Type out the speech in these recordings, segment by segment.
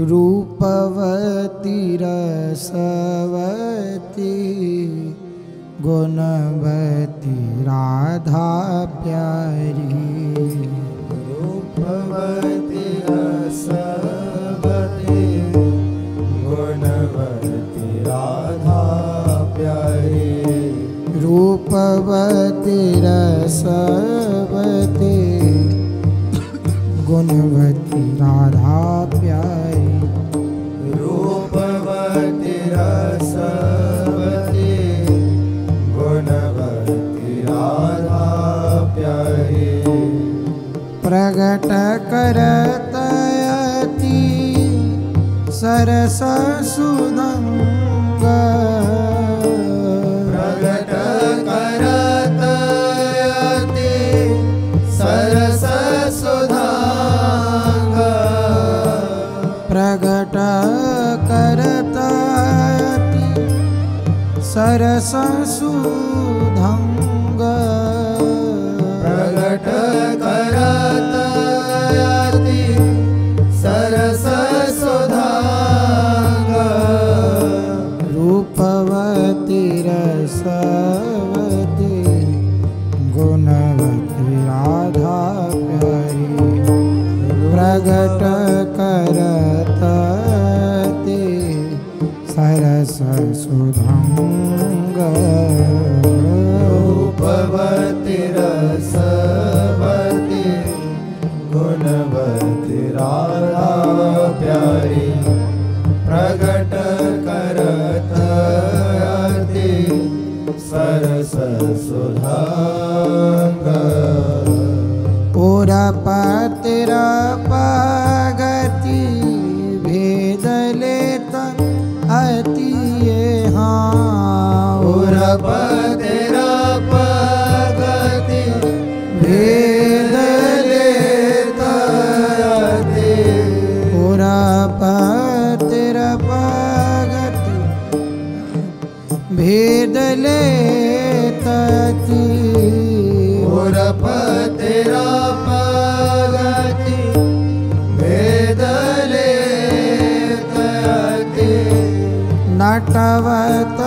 रूपवती रसवती गुणवती राधा प्यारी। रूपवती रसवती गुणवती राधा प्यारी। रूपवती रसवती गुणवती राधा प्यारी। रूपवती रसवती गुणवती राधा प्यारी। प्रगट करतयति सरस सुदंग। प्रगट करतयति सरस सुधांग। प्रगट करतयति सरस सुधंग। प्रगट करतयति सरस सुधांग। रूपवती रसवती गुणवती राधा प्यारी। प्रगट करतयति सरस सुधंग। रूपवती रसवती गुणवती राधा प्यारी। प्रगट करतयति सरस सुधांग। पुरपतिरपगति भेद लेत अति हाँ। पुरपतिरपगति भेद लेत अति। पुरपतिरपगति भेद लेत अति। पुरपतिरपगति भेद लेत अति। नटवत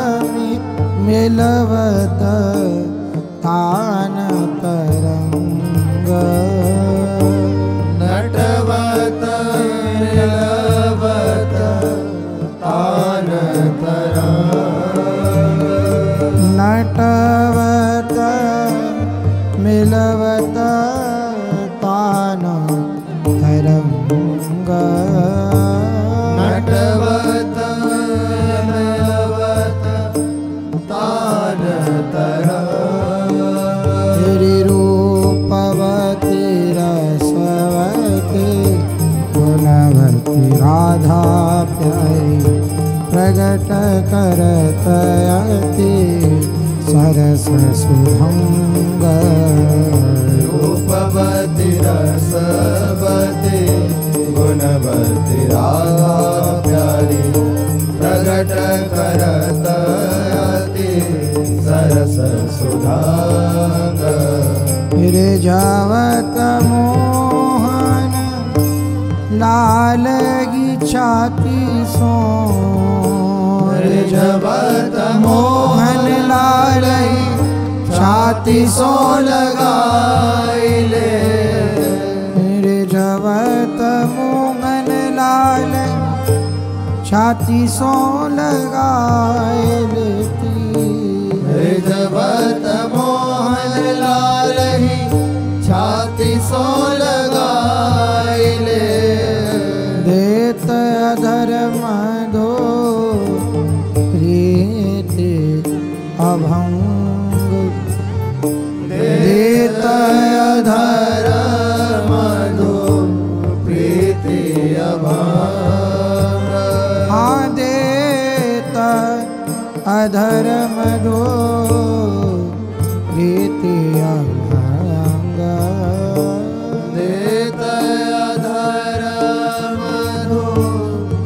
मिलवत तान तरंग। नटवत मिलवत तान तरंग। नटवत मिलवत तान तरंग। नटवत मिलवत तान तरंग। रूपवती रसवती गुणवती राधा प्यारी। प्रगट करतयति सरस सुभंग। रूपवती रसवती गुणवती राधा प्यारी। प्रगट करतयति सरस सुधांग। गिरिजावत मोहन लाल की छाती सो। गिरिजावत मोहन लाल छाती सो लगाइले। गिरिजावत मोहन लाल छाती सो लगाए लेती। गिरिजावत मोहन लाल छाती सो लगाइले। देत अधर्म धो प्रीति अभंग। देत अधर्म धो प्रीति अभंग। हाँ देत अधर्म धो प्रीति अभंग। देत अधर्म धो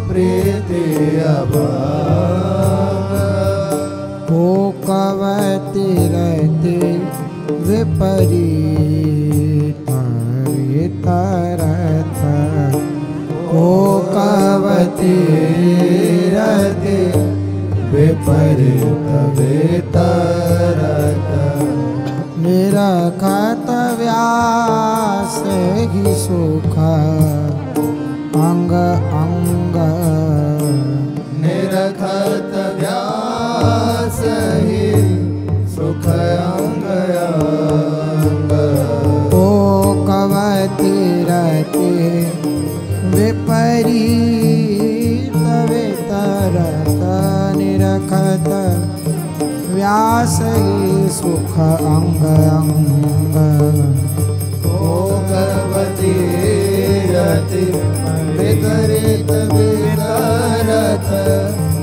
प्रीति अभंग। कोकवती रति विपरीत वितरत। कोकवती रति विपरीत वितरत निरखत व्यास ही सुख अंग अंग निरखत व्यास ही सुख अंग अंग ओ कवति रति विपरीत वितरत निरखत व्यास ही सुख अंग अंग ओ कवति रति विपरीत वितरत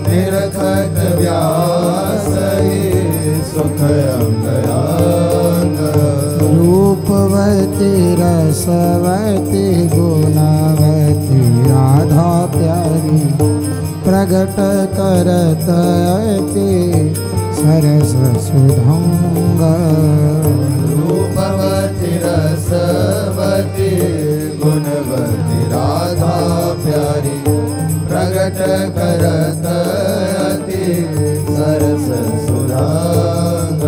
निरखत व्यास ही सुख अंग अंग रूपवती रसवती गुणवती राधा प्यारी प्रगट करत अति सरस सुधंग रूपवती रसवती गुणवती राधा प्यारी प्रगट करत अति सरस सुधांग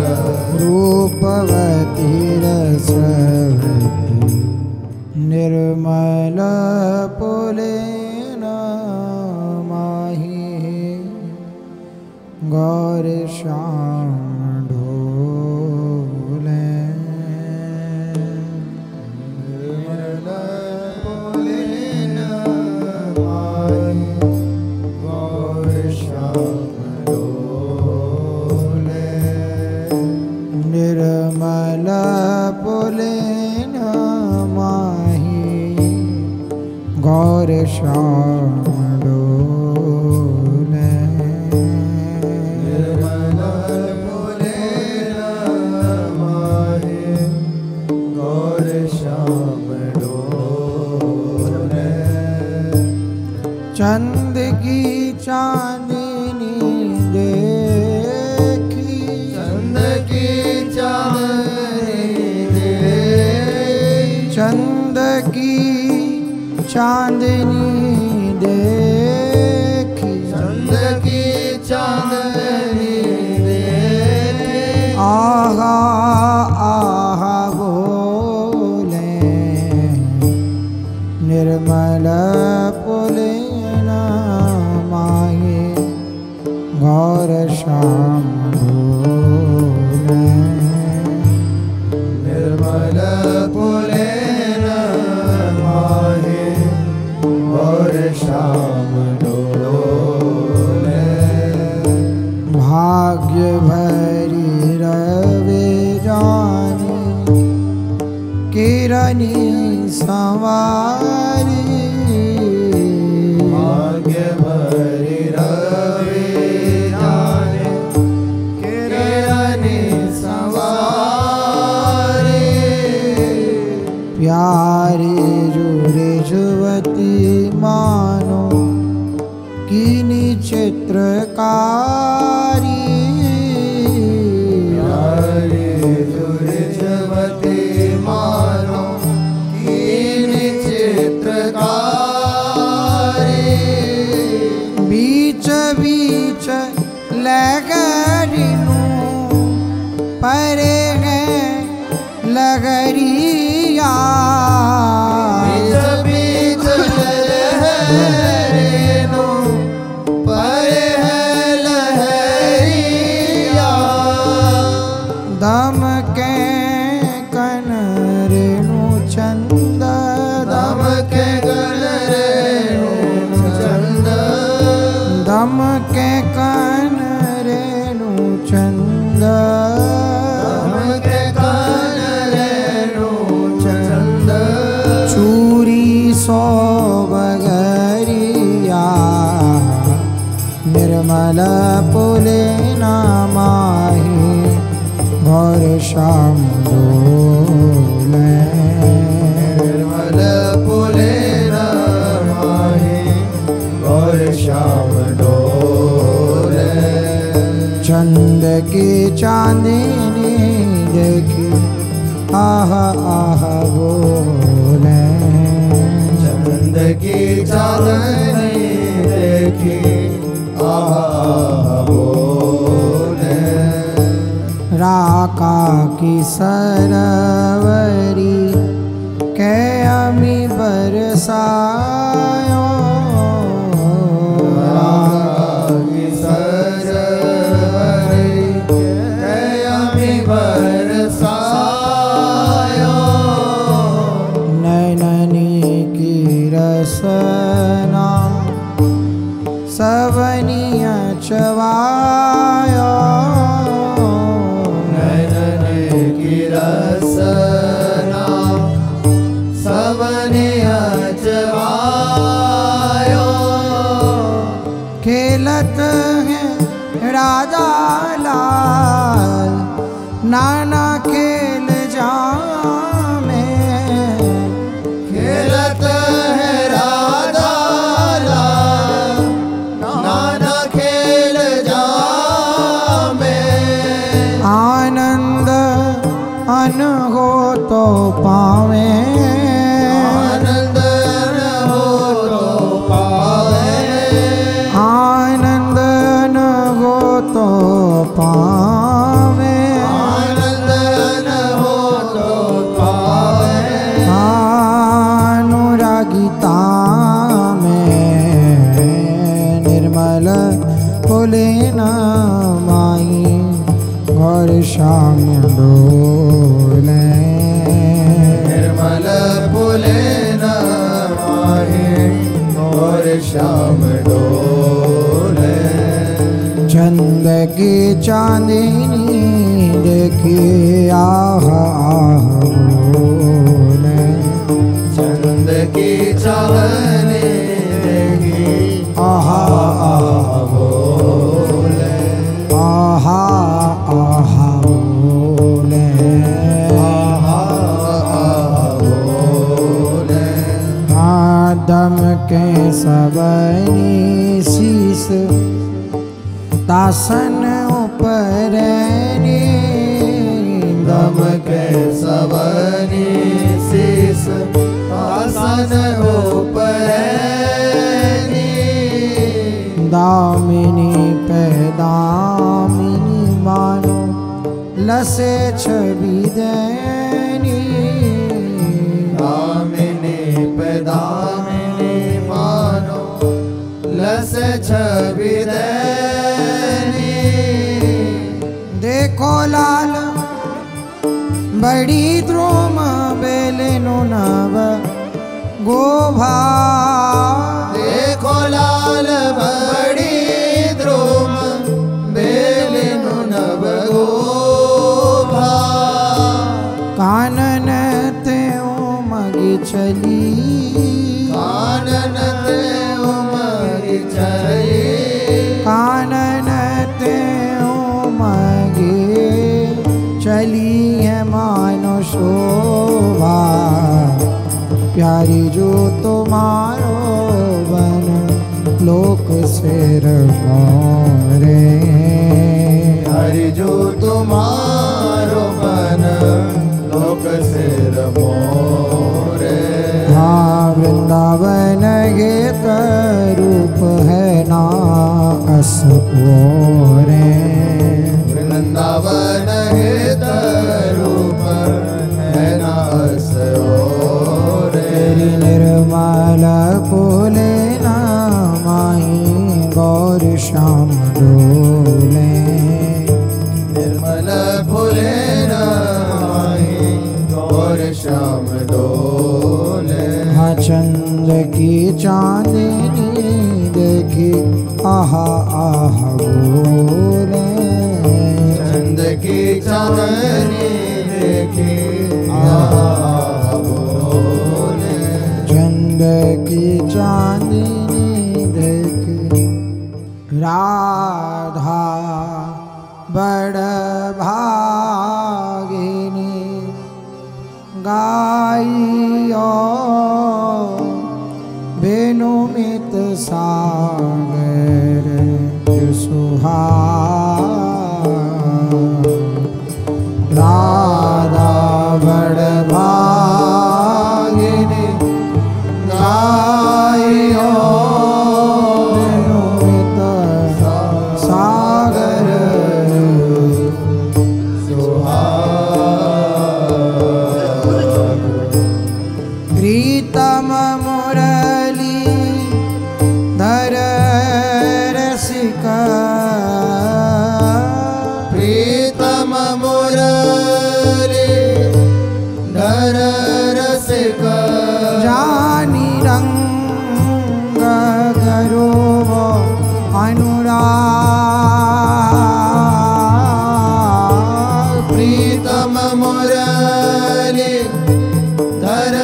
रूपवती रसवती निर्मल पुलेन माही गौर श्याम ढोले निर्मल पुलेन माही गौर श्याम ढोले निर्मल पुलेन माही गौर श्याम डोले निर्मल पुलेन माही गौर श्याम डोले चंद की चांदनी देखी चंद की चांदनी देखी चंद की चांदनी देखी चंद की चांदनी देखी आहा आहा बोले निर्मल पुलेन माही गौर श्याम डोले निर्मल पुलेन माही गौर श्याम डोले भाग्य भरी रवे जानी किरणी सवारी भाग्य भरी रवि जाने किरणी सवारी प्यारी जुरे जुवती मानो कीनी चित्रकारी प्यारी दुर्जवती मानो कीनी चित्रकारी बीच बीच लगरिनु परे है लगरिया बीच बीच लहरेनु परे है लहरिया दम के कन रेणु चंद दम के गण रेणु चंद दम के कन रेणु चंद दम के गण रेणु चंद चूरी सो बगरिया निर्मल पुलेन माही गौर श्याम डोले निर्मल पुलेन माही गौर श्याम डोले चंद की चांदनी देखी आह आह बोले चंद की चांदनी की सरवरी कै अमी बरसायो की सरवरी कै अमी बरसायो नैननी की रसना सवनिया चवायो नैननी की रसना सवनिया चवायो खेलत है राधा लाल नाना खेल जामे खेलत है राधा लाल नाना खेल जामे आनंद अन हो तो पावे आनंद न हो तो पावे आनंद न हो तो पावे आनंद न हो तो पावे अनुरागिता में निर्मल फूले न माई और श्याम डोले निर्मल फूले न माही और श्याम डोले चंद की चांदनी देखी आह आह बोले चंद की चांदनी देखी आहा आह बोले आहा आहा बोले आहा बोले दम के सबनी शीस तासन ऊपर दम के सबनी शीस आसन ऊपर दामिनी पे दामिनी मानो लसे छवि देनी दामिनी पे दामिनी मानो लस छवि देनी देखो लाल बड़ी द्रोम बेलेनो नव गोभा देखो लाल बड़ी द्रोम बेलिनु नव गोभा कानन ते मगी चली कानन ते उमरी चली कानन ते मगी चली है मानो शोभा प्यारी जो तुम्हारो बन लोक से रे हरि जो तुम्हारो बन लोक से मोरे हाँ वृंदावन गीत रूप है ना अस ओरे वृंदावन हित रूप है नास तेरी निर्मल फूले न माही गौर श्याम डोले निर्मल फूले न माही गौर श्याम डोले हाँ चंद की चांदनी देखी आहा आहा बोले चंद की चांदनी देखी आहा बोले चंद की चांदनी देख राधा बड़ भागिनी गाइयो बेनुमित सागर सुहा राधा बड़ भागिनी गाइयो बेनुमित सागर सुहा करो अनुराग। प्रीतम मुरली धर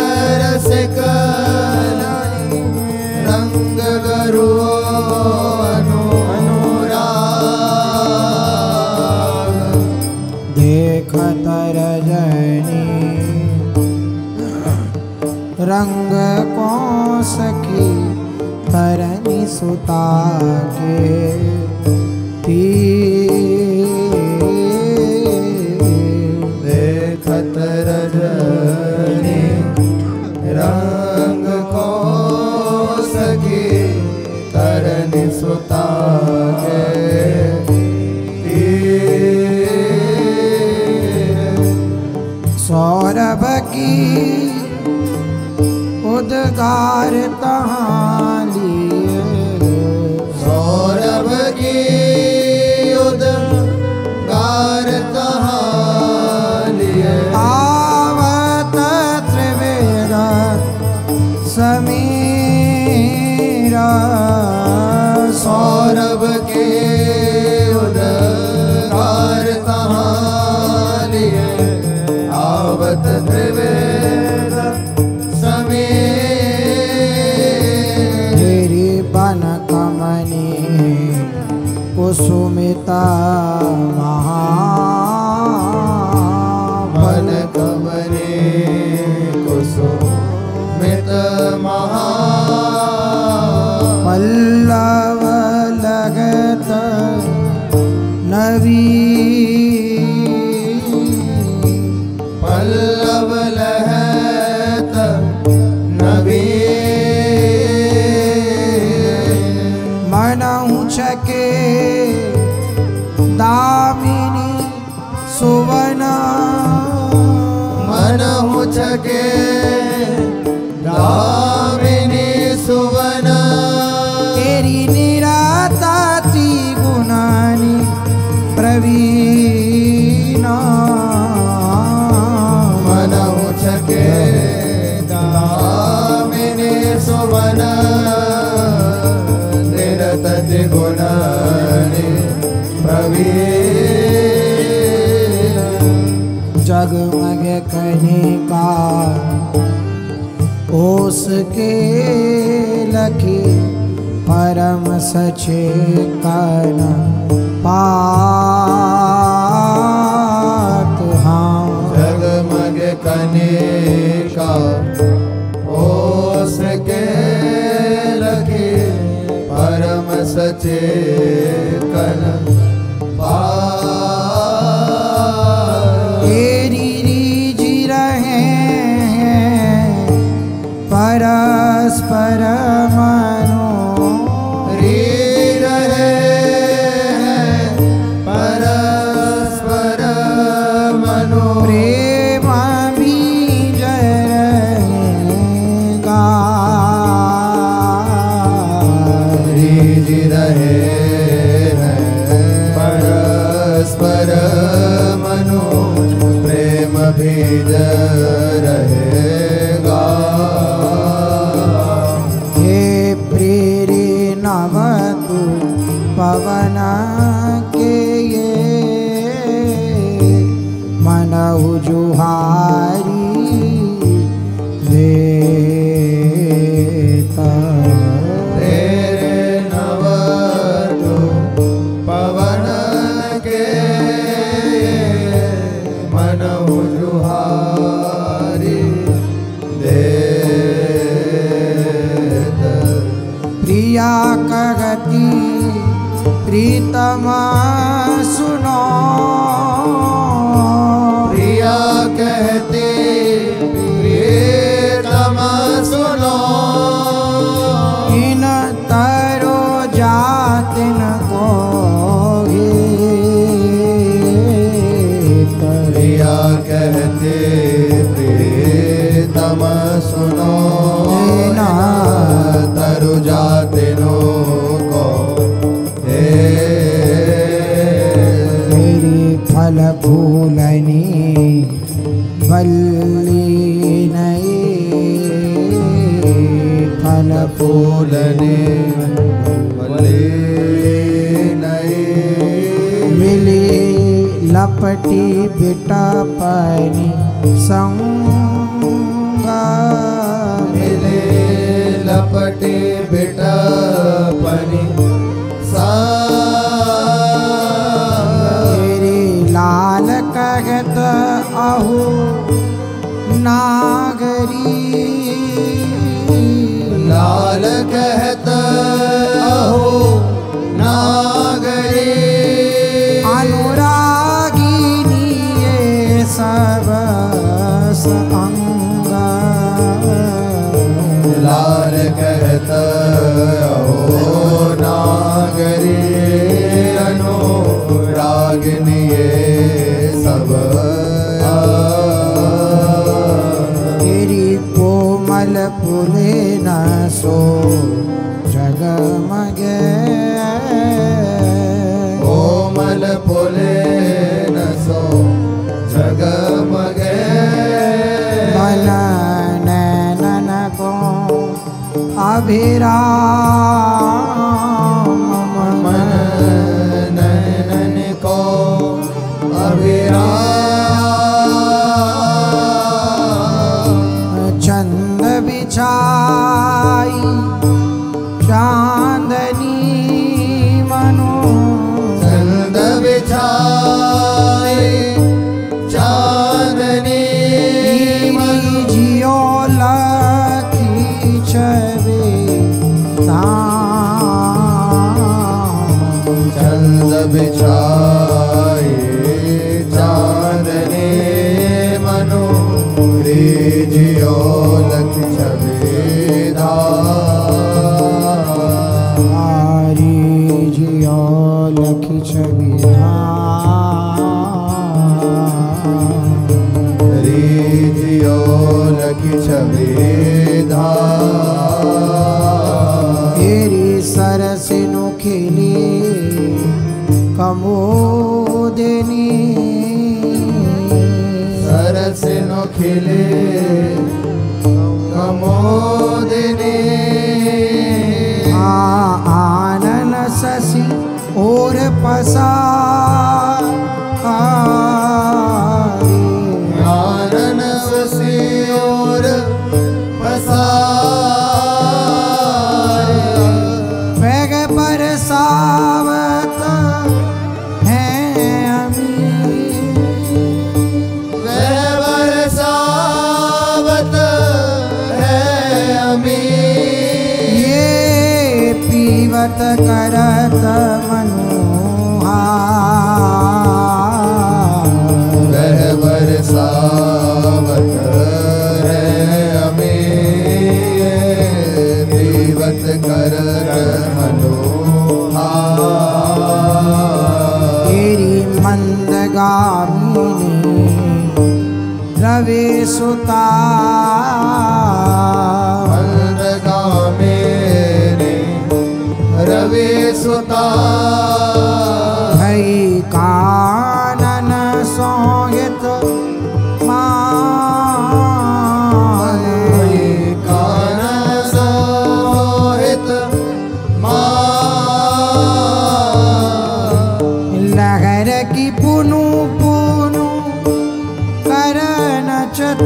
रसिक रंग गरुओ अनुराग। देखत रजनी रंग को सखी धरनी सुता के देखत रजनी रंग को सखी धरनी सुता के सौरभ की उद्गार तहाँ लिए। सौरभ की उद्गार तहाँ लिए। आवत त्रिवेद समीर सौरभ के उद्गार तहाँ लिए। आवत त्रिवेद समीर। तेरी बन कमनी कुसुमिता मन कमरे कुसुमित महा। पल्लव लगत नवी पल्लव लहत नवी। मनहु छके दामिनी सुवन। मनहु छके दामिनी सुवन। तेरी निराताति गुणानि प्रवीणा। मनहु छके दामिनी सुवन। निरतति गुणानि प्रवीण। जगमग कनिका ओस के लखी परम सचेतन पात। हाँ जगमग कनिका ओस के लखी परम सचेतन पात। तेरी रीझ रहे हैं परस्पर मनो। रहे हैं परस्पर मनो। प्रेम बीज रहेगा। रीझ रहे हैं परस्पर मनो। प्रेम बीज रहेगा। हे प्रेरे नवतु पवन के ये मनहु जुहारी देता। तेरे नवतु पवन के मनहु जुहारी देत। प्रिया कहती प्रीतम सुनो। प्रिया कहते प्रियतम सुनो। इन तरो जातिन को प्रिया कहते प्रियतम सुनो। ना तरु जातिनो को मेरी फल फूलनी बल्ली नहीं। फल फूलने लपटी बिटपनि संगा मिले लपटे बिटपनि तेरे लाल कहत अहो नागरी लाल कहत अहो नागरी अनुरागिनी ये सब संगा लाल कहत अहो नागरी अनुरागिनी ये सब तेरी कोमल पुले न सो जगमगे कोमल पुले न सो जगमगे मन नैनन को अभिराम मन नैनन को अभिराम चंद बिछाई चांदनी मनो चंद बिछाई चांदनी मनु जियो लखी छवे चंद बिछाई चांदनी मनु रे जियो लख छवेदा हरी जियो लखी छवि रे जियो लख छवेदा तेरी सरस नुखिली कमोदिनी सरस नो खिले कमोदिनी आनन शशि और पसार आनन शशि और पसार वेग बरसावत है अमी वह बरसावत है अमी ये पीवत करत मनोहार वह बरसावत है अमी पीवत करत मनोहार तेरी मंदगामिनी रवे सुता मंदगामी रे रवि सुता भई कानन सोहित माने कान सोहित लहर की पुनु पुनु करन चत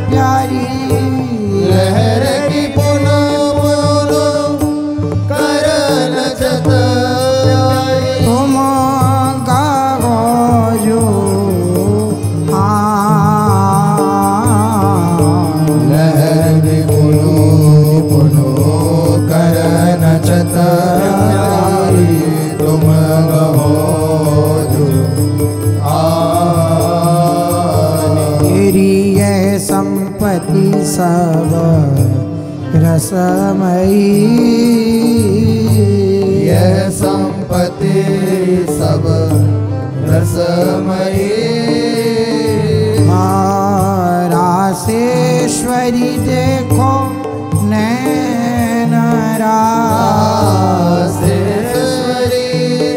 प्यारी लहर की पुनु पुनु करन चत तुम गाओ जो लहर की पुनु पुनु करन चत तुम गहो जो तेरी यह संपत्ति सब रसमयी यह संपत्ति सब रसमयी रासेश्वरी देखो नैन रासेश्वरी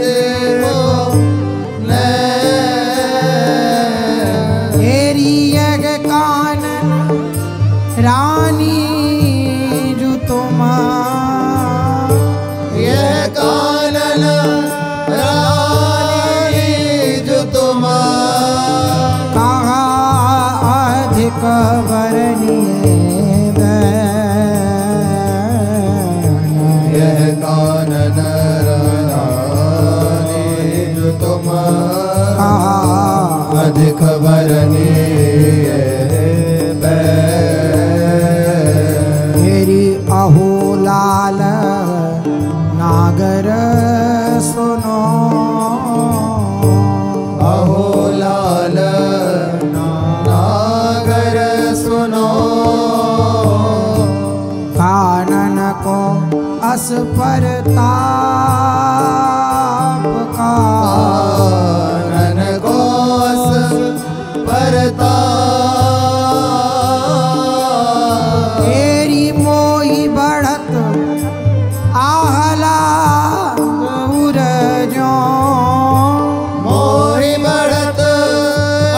देखो नैन तेरी यग कानन रानी जो तुम यह कानन रानी जो तुम्हारा जो तुम अधिक बरनी मेरी अहो लाल नागर सुनो, अहो लाल नागर सुनो, कानन को असपरताप का, कानन को असपरताप, तेरी मोही बढ़त आहलाद उरजो, मोहि बढ़त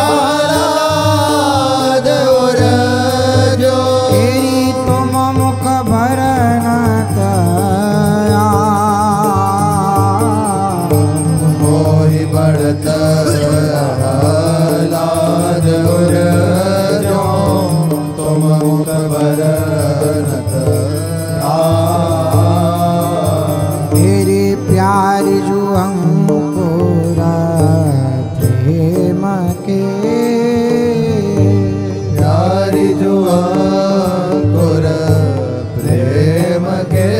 आहलाद उरजो, तेरी तुम मुख भरनत मोहि बढ़त आहलाद उरजो, तुम मुख भरनत तेरे प्यार जो अंकुरा प्रेम के, प्यारी जो अंकुर प्रेम के,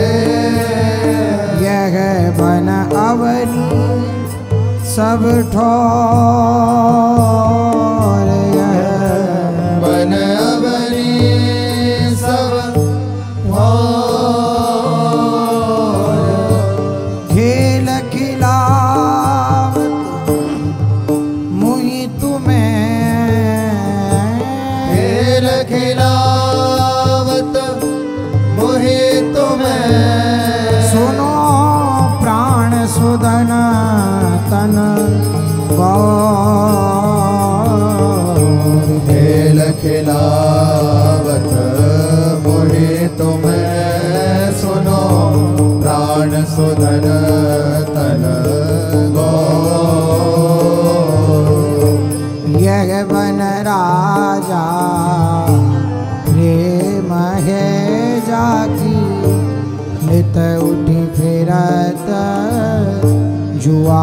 यह बन अवनी सब ठोर, यह बन अवनी सब ठोर, खेल खिलावत मुहि तुम्हें, खेल खिलावत मोहि तुम्हें, सुनो प्राण सुदन तन गौर, खेल खिलावत मोहि तुम्हें, सुनो प्राण सुधन तन गौर, यह बन राजा प्रेम है जाकी, नित उठी फिरत जुआर,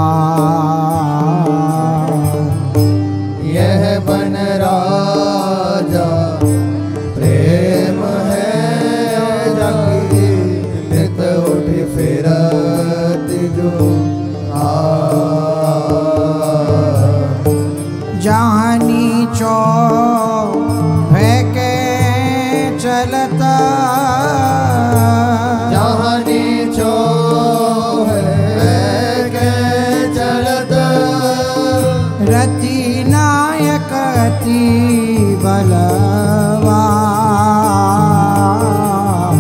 यह बन राजा प्रेम है जाकी, नित उठी फिरत जो जहाँ नीचो है के चलता, जहाँ नीचो है के चलत, रति नायक अति बलवान,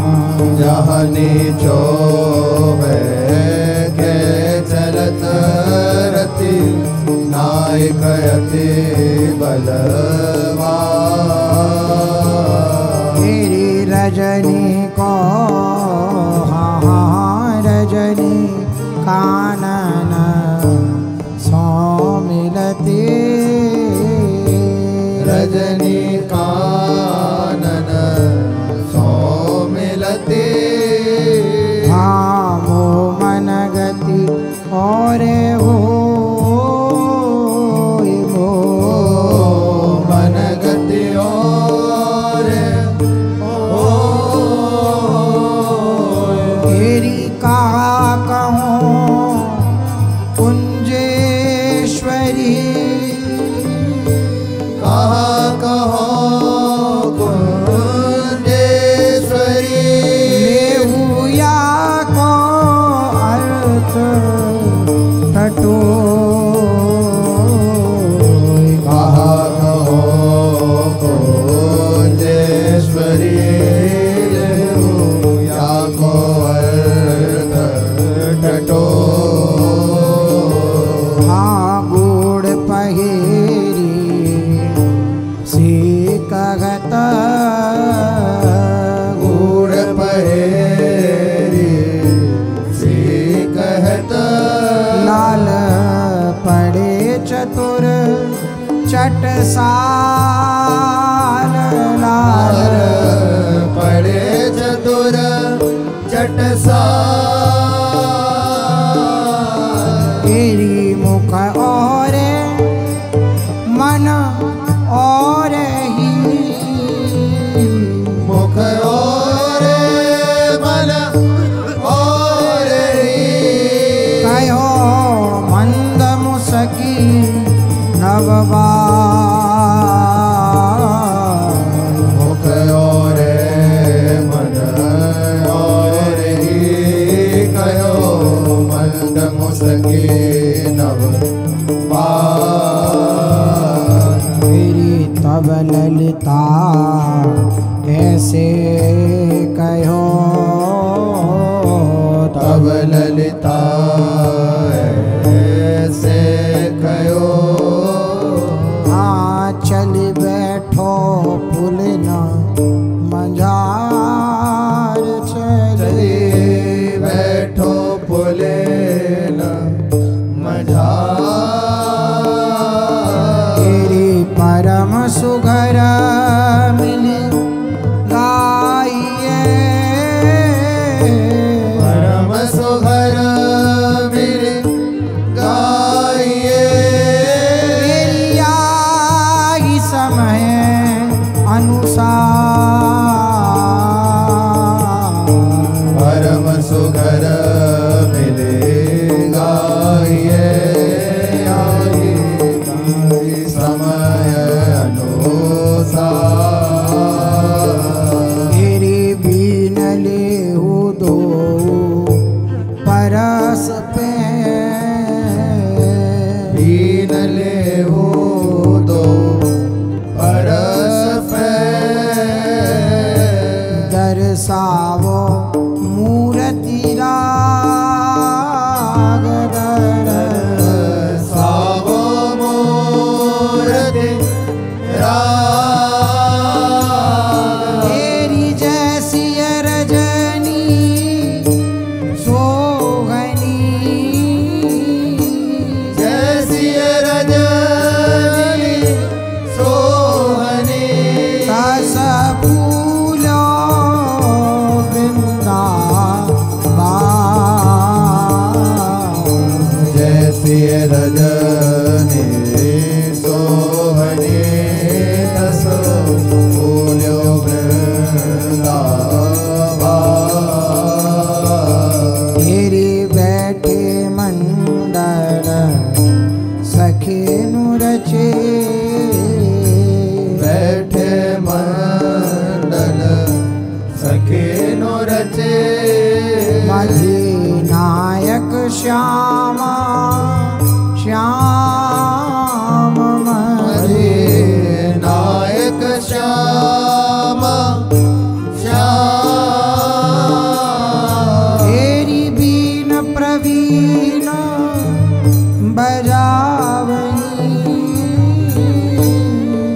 जहाँ नीचो है के चलत, रति नायक अति बलवान, तेरी रजनी को हाँ रजनी कानन सो मिलते, रजनी कानन सो मिलते, भामो मन गति और हो मन गति और तेरी कहा कहूँ कुंजेश्वरी, कहा कहो कुंजेश्वरी, लेहुया को अर्थ टटो, कहा कहो कुंजेश्वरी, या को अर्थ टटो, हाँ गुड़ पहेरी सी कहत, गुड़ पहेरी सी कहत, लाल पड़े चतुर चट साल, लाल पड़े चतुर चट साल, तेरी मुख और मन और ही, मुख और मन और ही, कहो मंद मुसकी नवबार। मुख और मन और ही, कहो मंद मुसकी नव मेरी तब ललिता ऐसे कहो, तब ललिता ऐसे कहो, हाँ चल बैठो पुलना मझार चले, बैठो पुलेना मझार। तेरी परम सुघर मिल गाइए, परम सुघर मिल गाइए, तेरी आई समय अनुसार, परम सुघर मिले गाइए, आई समय अनुसार। तेरी बीन ले दो परस पे, बीन ले दो परस पे, दर्शावो मूर्ति राग दर, सावो मूर्ति राग। तेरी जैसी रजनी सोहनी, जैसी रजनी सोहनी, दस फूलो वृंदावन, जैसी रजनी सोहनी, दस फूलो वृंदावन। तेरी बैठे मंडल सखे रचे, बैठे मंडल सखे नो रचे, मधी नायक श्यामा श्याम मधे, नायक श्याम श्याम। तेरी बीन प्रवीण बजावनी,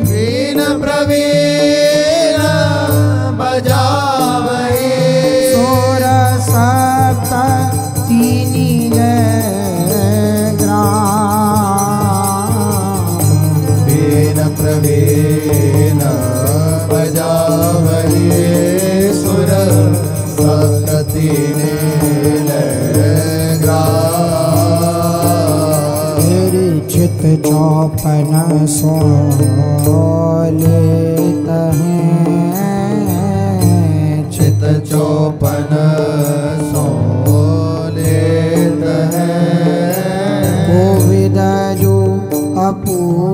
बीन प्रवीण बजावही, सोर सप्त तीनी जय ग्राम, बीन प्रवीण बजावही, सुर सप्तती ग्राम। तेरी चित चौपन सो लेत हैं, चित चौपन सो लेत है, कोविद जो अपूरवतान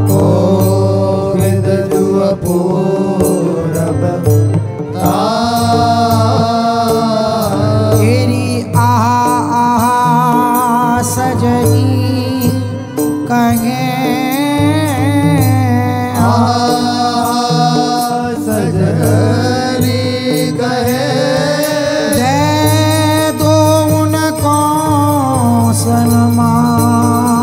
को, विद जो अपूरव तेरी आहा आहा सजनी कहे, सजनी कहे, दे दो उनको सन्मान,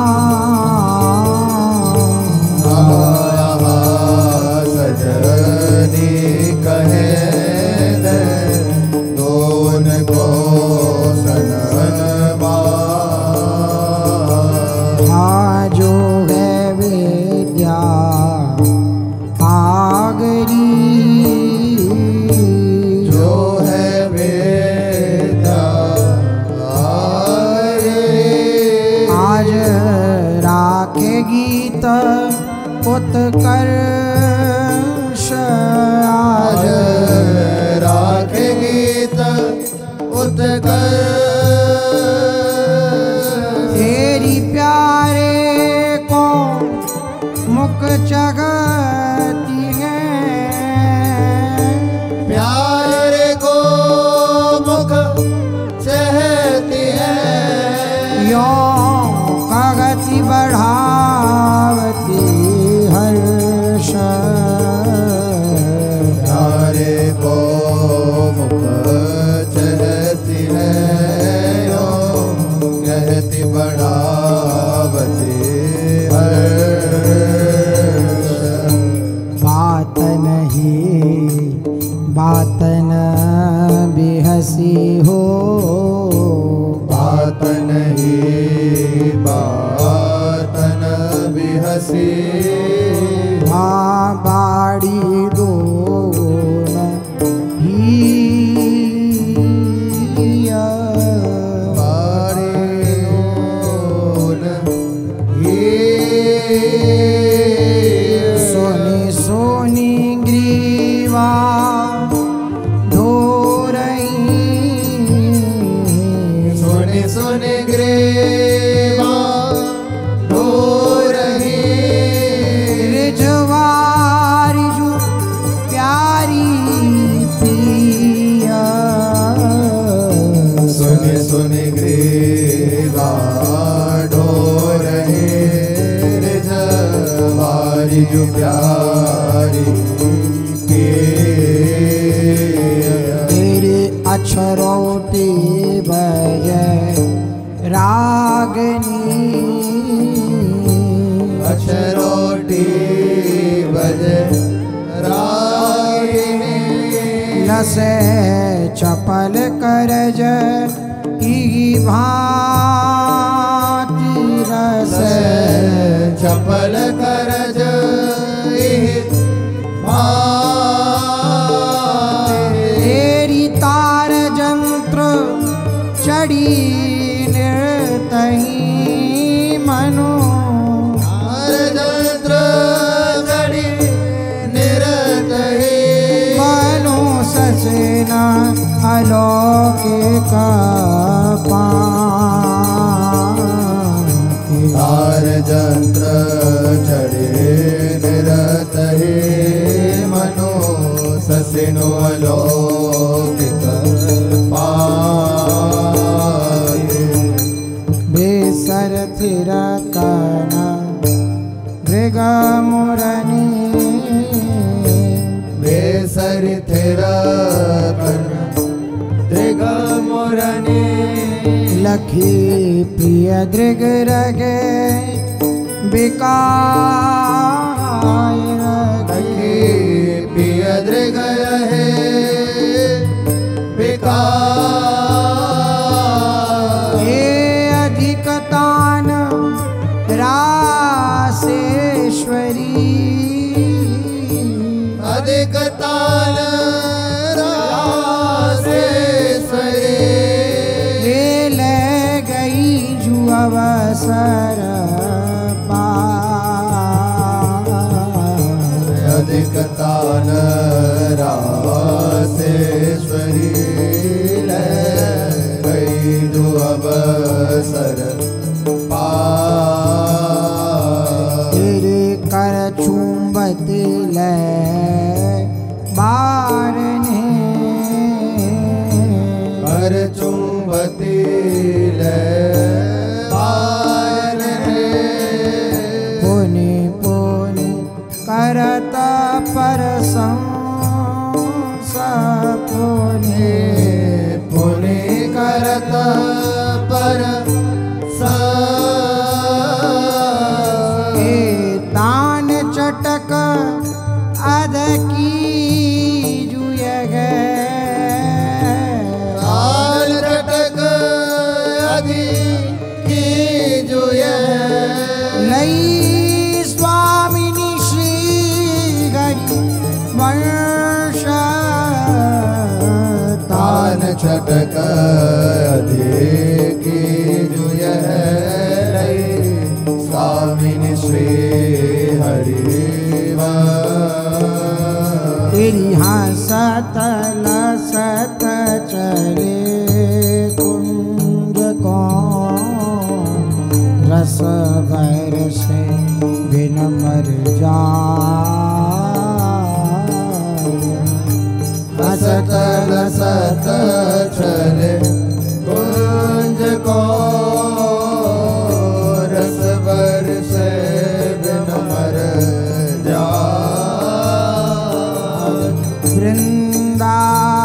मुक्त कर तेरी प्यारे को मुख चगती है प्यारे को मुख चहती है यो गति बढ़ावती हर्ष प्यारे को मुख चहती है यो कहती बढ़ावती बात न बेहसी हो बात नहीं बात न बेहसी बाड़ी दो सोनी सोनी ग्रीवा धो रही सोने सोने ग्रेवा धो रही रिजवारी जो प्यारी पिया सोने सोने ग्रेवा धो रहे रिजवारी जो प्यारी तेरे अक्षरों बजे रागनी अक्षरोटी बजे रागिनी लसे चपल करज ई भांति रसे चपल करज तेरी तार जंत्र चढ़ी निर्तही मनो जंत्र चढ़ी निरतही मनो ससेना अलौकिक तार जंत्र चढ़े निरतही मनो ससिनो अलौकिक बेसर थिरकना मृग मुरनी बेसर थिरकन दृग मुरनी लखी प्रिय दृग रगे बिकाय लखी प्रिय दृग रहे बिकाय हे अधिकतान रासेश्वरी अधिकतान रासेश्वरी हे ले गई जु अवसर अधिकतान रासेश्वरी ले गई जो अवसर तेरे कर चुंबत ले बारने कर चुंबती ले बारने पुनि पुनि करत परसं सपुनि पुनि करत पर तान चटक अध की जुय ताल चटक अधि की जुय लई स्वामिनी श्री गरी वर्ष तान चटक अधि की जुय स्वामिनी श्री हरिवा तेरी हंसत लसत चले हसत चले कुंज को रस बरसे बिन मर जाए। वृंदावन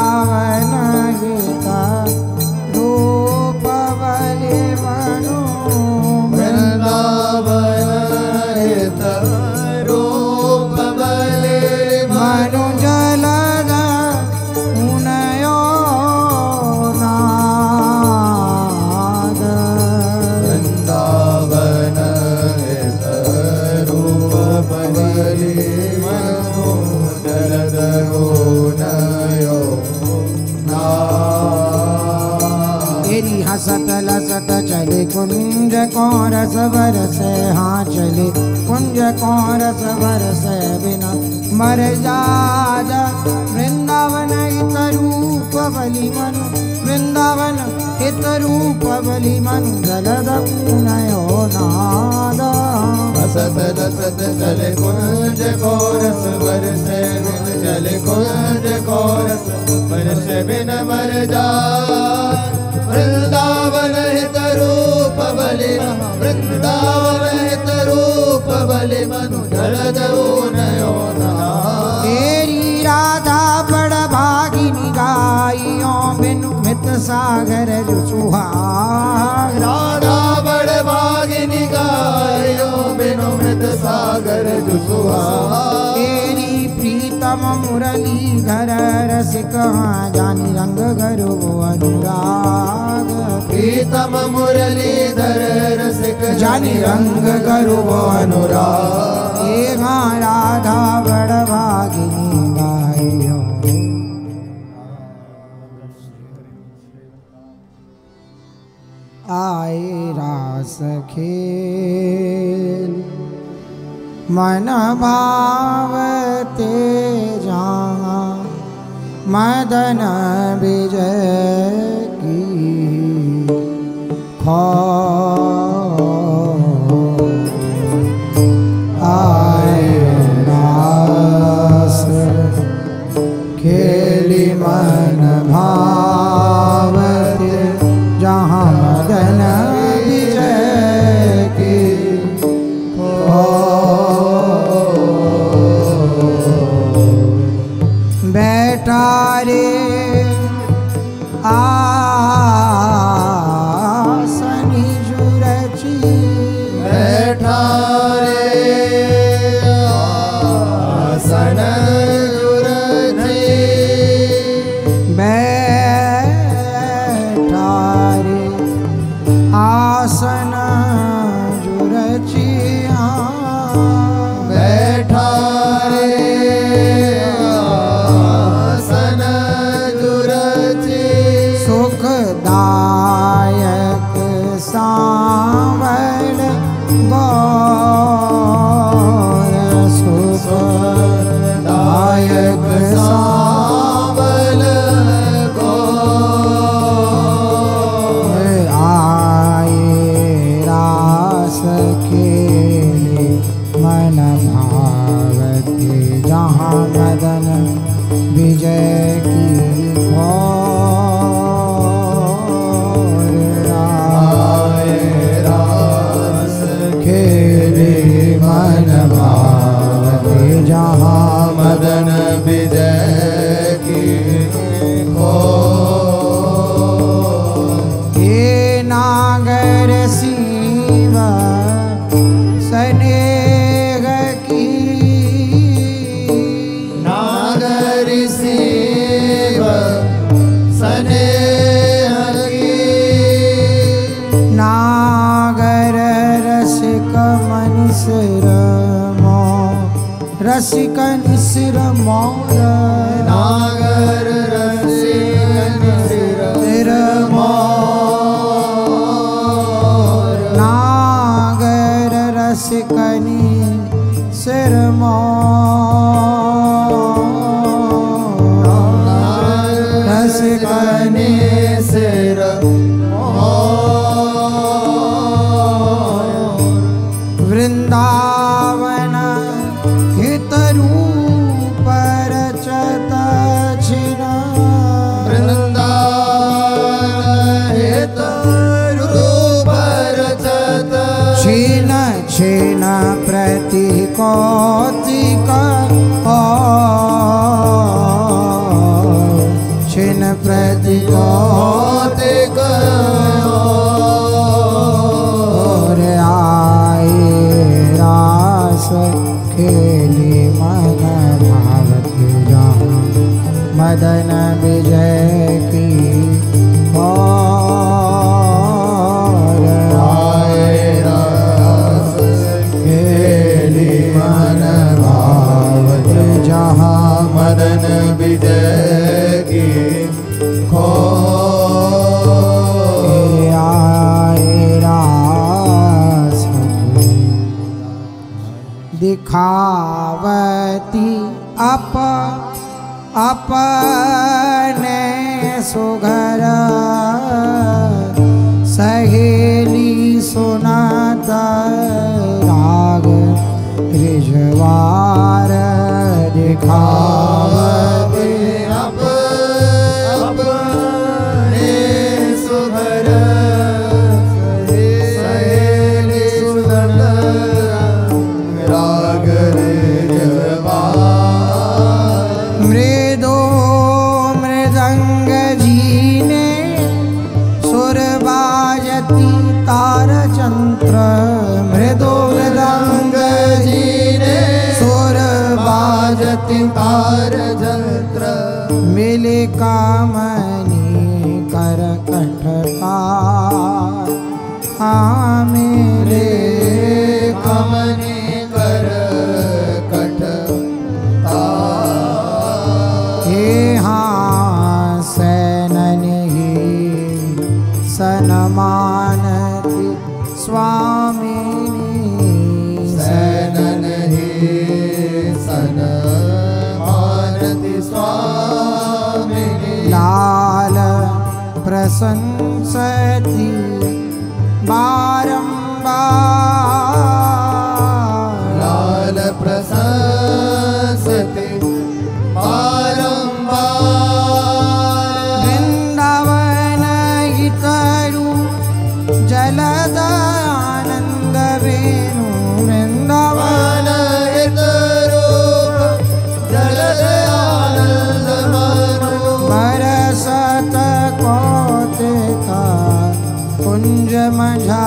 गीता रूप बलि मनु वृंदावन हित रूप बलि मनु जलद उनयो नाद। वृंदावन हित रूप बलि मनु जलद उनयो नाद। तेरी हसत लसत चले कुंज को रस बरसे, हाँ चले कुंज को रस बरसे बिना मर जाद। वृंदावन हित रूप बलि मनु वृंदावन हित रूप बलि मनु जलद उनयो नाद। हसत लसत चले कुंज को रस बरसे बिन चले कुंज को रस बरसे बिन मर जाए। वृंदावन हित रूप बलि वृंदावन हित रूप बलि मनु जलद उनयो नाद। तेरी राधा बड़ भागिनी गाइयों बिनु मित सागर जो सुहाग। राधा बड़ भागिनी गायो बिनु मृत सागर जो सुहाग। तेरी प्रीतम मुरली धर रसिक जानी रंग गरु अनुराग। प्रीतम मुरलीधर रसिक जानी रंग गरु अनुराग। ये राधा बड़ भागिनी गाइयों आए रास खेल मन भावते जहाँ मदन विजय की खौर। आए रास खेली मन भावते जहाँ मदन विजय की बैठा रे आसनी जुरची बैठा रे आसन जुरची। बैठा रे आसन जुरची बैठा रे आसन जुरची। सुखदायक सांवल गौर सुखदायक सावल गौर। आए रास खेले मन भावते जहाँ मदन विजय की खौर। आए रास खेले मन भावते जहाँ मदन विजय की खौर। ये नागर सीवा स्नेह की नागरी सेव स्नेह की। नागर रसिक मन सिर रसिक निसिर मोर। नागर रसिक सिर मोर। नागर रसिक निसिर मोर। रसिक सिर मोर। वृंदावन हित रूप कौतिक छिन प्रति कौतिक और आए रास खेली मन भावती जहाँ मदन विजय की और आए रास खेली मन भावत जहाँ मदन विजय की आए रास दिखावती अपने सुघर सहेली सुनात राग रिझवार दिखावती अपने सुघर सहेली सुनत राग रिझवार मृदो मृदंग जीने सुर बाजती तार चंत्र मृदो मृदंग जीने सुर बाजति तार जंत्र मिले कामनी कर कटकार हाँ मिले कमनी कर कट हे हाँ सैनन ही सनमानति स्वामिनी सैनन ही सन मानति स्वामिनी लाल प्रशंसति बारंबार लाल प्रशंसति बारंबार वृंदावन हितरु जलद आनंद वेणु वृंदावन हितरूप जलद आनंद मनु बरसत कौतिक कुंज मझार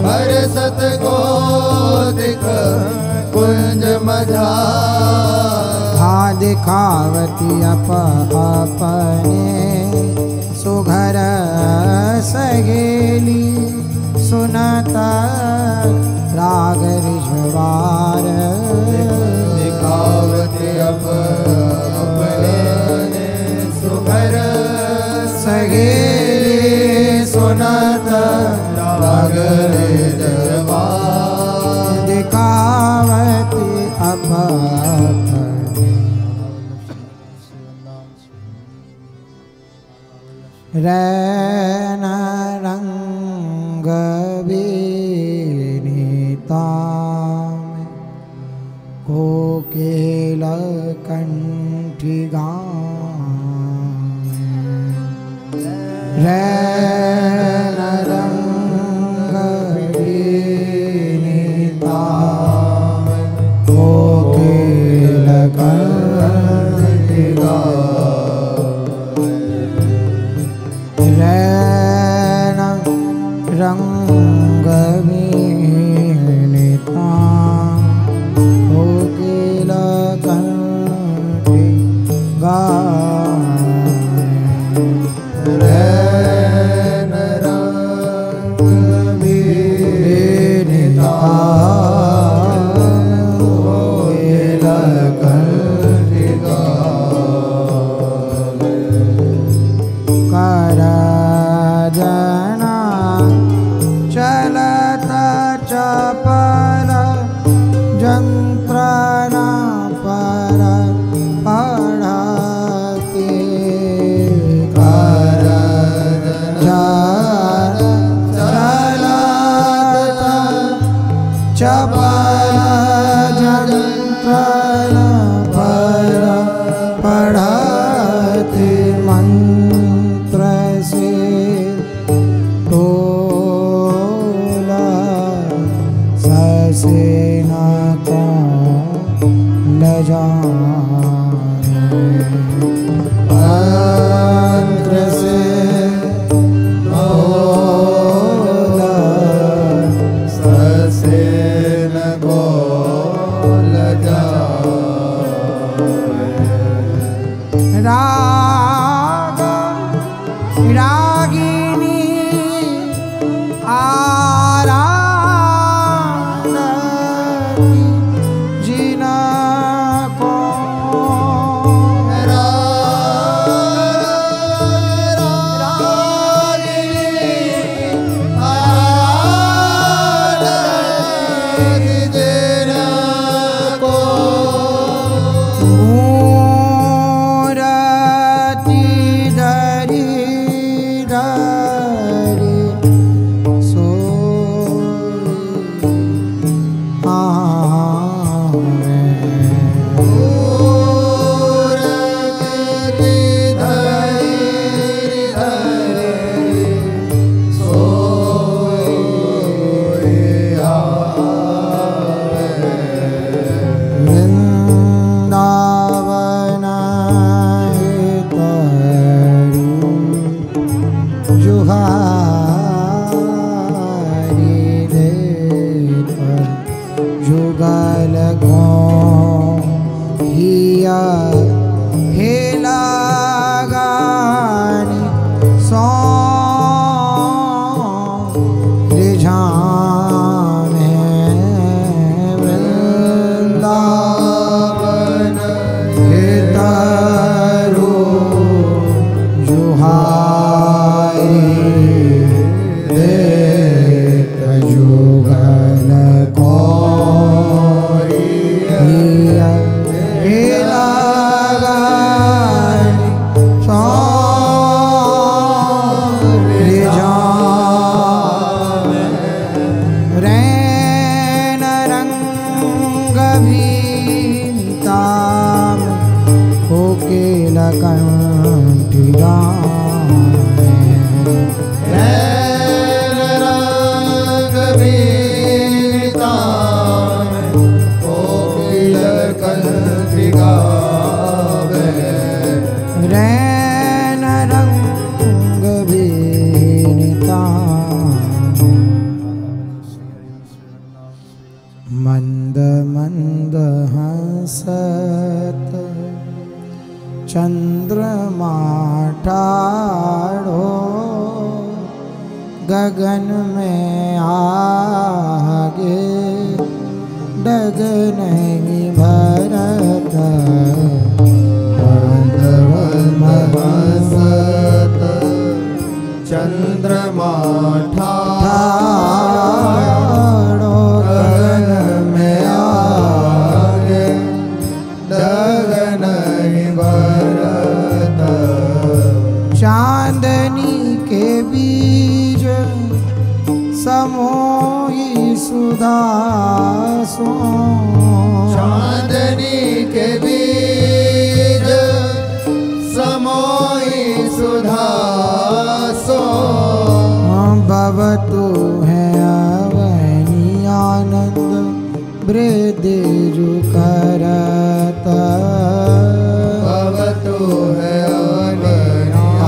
बरसत कौतिक कुंज मझार हाँ दिखावती अपने सुघर सहेली सुनत राग रिझवार दिखावती अपने सुघर सहेली सुनत राग रिझवार दिखावती अपने रैन रंग विनीता कोकिल कंठी रैन रंग विनीता कोकिल कंठी रैन रंग विनीता कोकिल कंठी गाए जुहाई देत जुगल कोई हिला गाई सौरी जान रैन रंग भीताम कोकिल कंठी गाए रैन रंग भीताम कोकिल कंठी गावे रैन रंग भीताम मंद मंद हंसत चंद्रमा ठाड़ो गगन में आगे डग नहीं भरत मंद मंद हंसत चंद्रमा ठाड़ो गगन में आगे डग नहीं भरत चांदनी के बीज समोही सुधा सो चांदनी के बीज समोई सुधा सो भवतु है अवनी आनंद वृद्धिजु करत भवतु है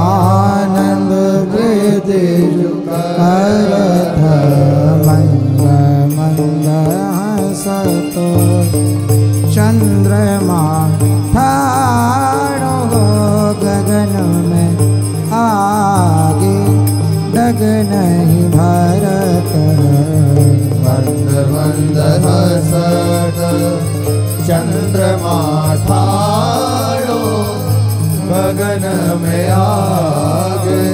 आनंद वृद्धिजु करत मंद मंद हंसतो चंद्रमा ठाड़ो गगन में आगे डग नहीं भरत मंद मंद हंसत चंद्रमा ठाड़ो गगन में आगे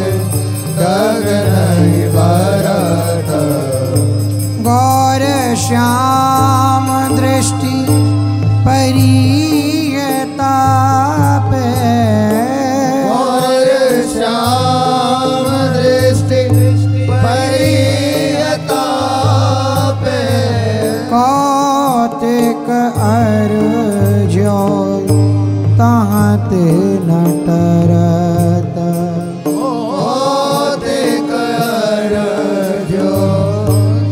डग नहीं भरत गौर श्याम दृष्टि परियतापे और श्याम दृष्टि परियतापे कौतिक अर्ज्यो ताते नटरत कौतिक अर्ज्यो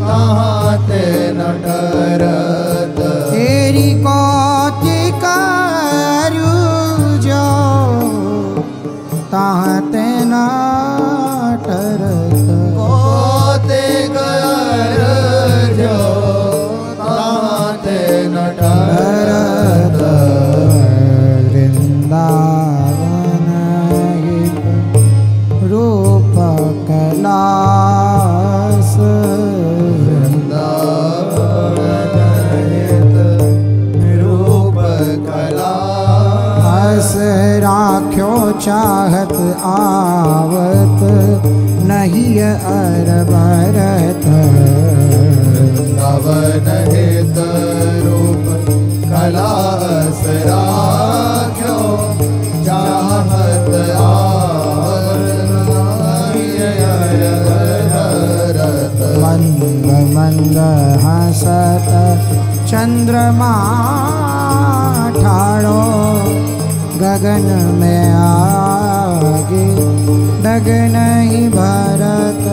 ताते नटरत तेरी कौतिक अर्ज्यो ताते नटरत कौतिक अर्ज्यो ताते नटरत वृंदावन रूप कलास वृंदावन रूप कला हस राख्यो चाहत आवत नहीं अर भरत वृंदावन हित रूप कला सराख्यो चाहत आवत मंद मंद हंसत चंद्रमा ठाड़ो गगन में आगे डग नहीं भरत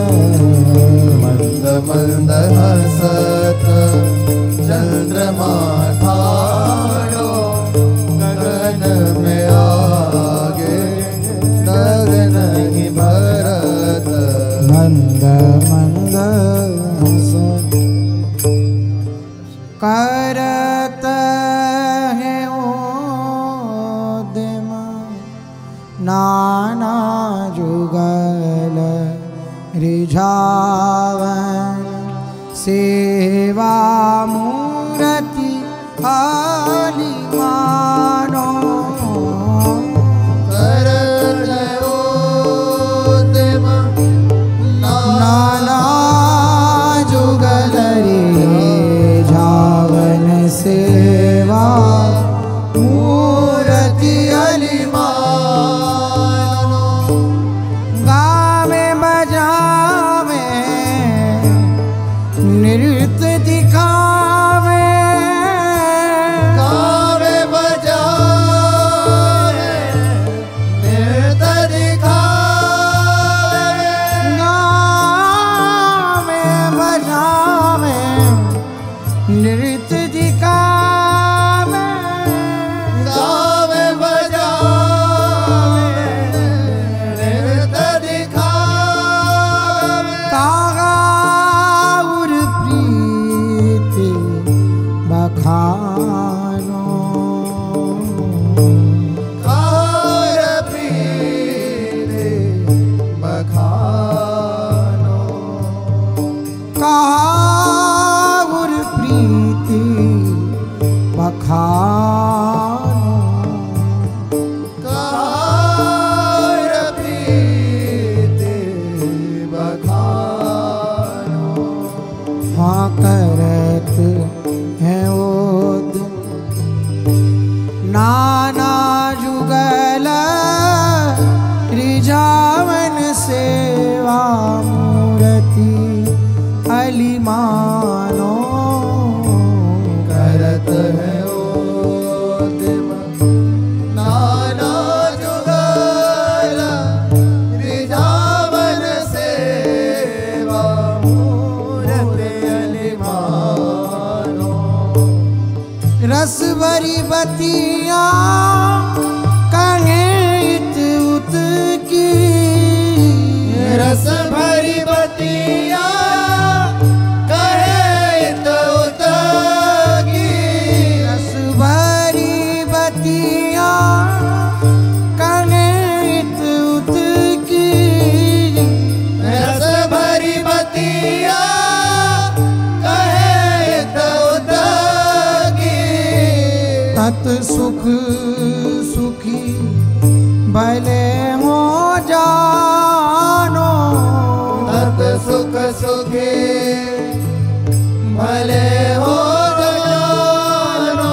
मंद मंद हंसत चंद्रमा ठाड़ो गगन में आगे डग नहीं भरत मंद मंद हंसत करत है ओदिम नाना जुगल रिझावन सेवा मूर्ति आली मानो करत रिझावन सेवा मूर्ति अलिमानो करत है ओदिम नाना जुगल रिझावन सेवा मूर्ति अलिमानो। रस भरी बतिया कहे इत उत की, रस भरी बतिया कहे इत उत की, रस भरी बतिया कहे इत उत की, रस भरी बतिया कहे इत उत की। तत सुख सुखी भले हो जानो, तत सुख सुखी भले हो जानो।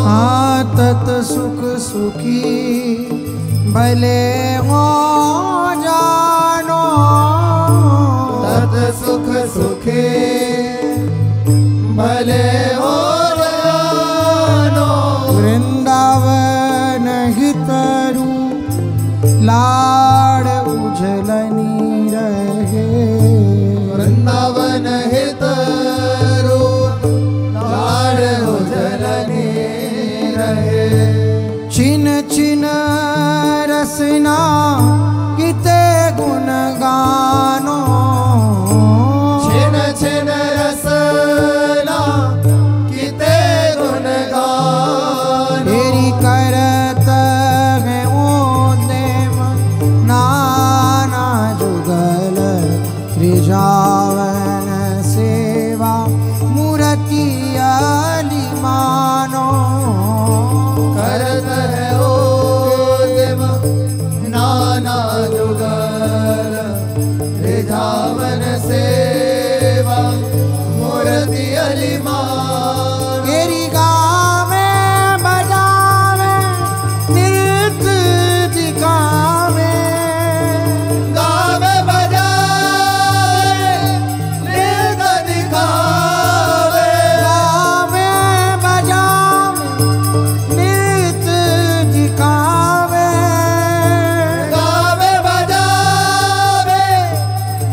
हाँ तत सुख सुखी भले हो जानो, तत सुख सुखी भले हो जानो। वृंदावन हितरू लाड़ उझलनी रहे, वृंदावन हितरू लाड़ उजलनी रहे। छिन छिन रसना किते गुण गानो, छिन छिन रसना किते गुण गानो। तेरी करत है ओदेम नाना जुगल रिझावन सेवा मूर्ति अलिमानो। करत है ओदिम नाना जुगल रिझावन सेवा मूर्ति अलिमानो। तेरी गावे बजावे नृत्य दिखावे, गावे बजावे नृत्य दिखावे। गावे बजावे नृत्य दिखावे, गावे बजावे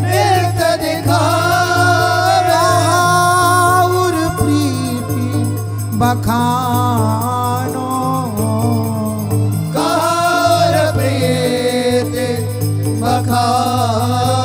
नृत्य दिखावे। और प्रीति बखानो, कार प्रीति बखानो।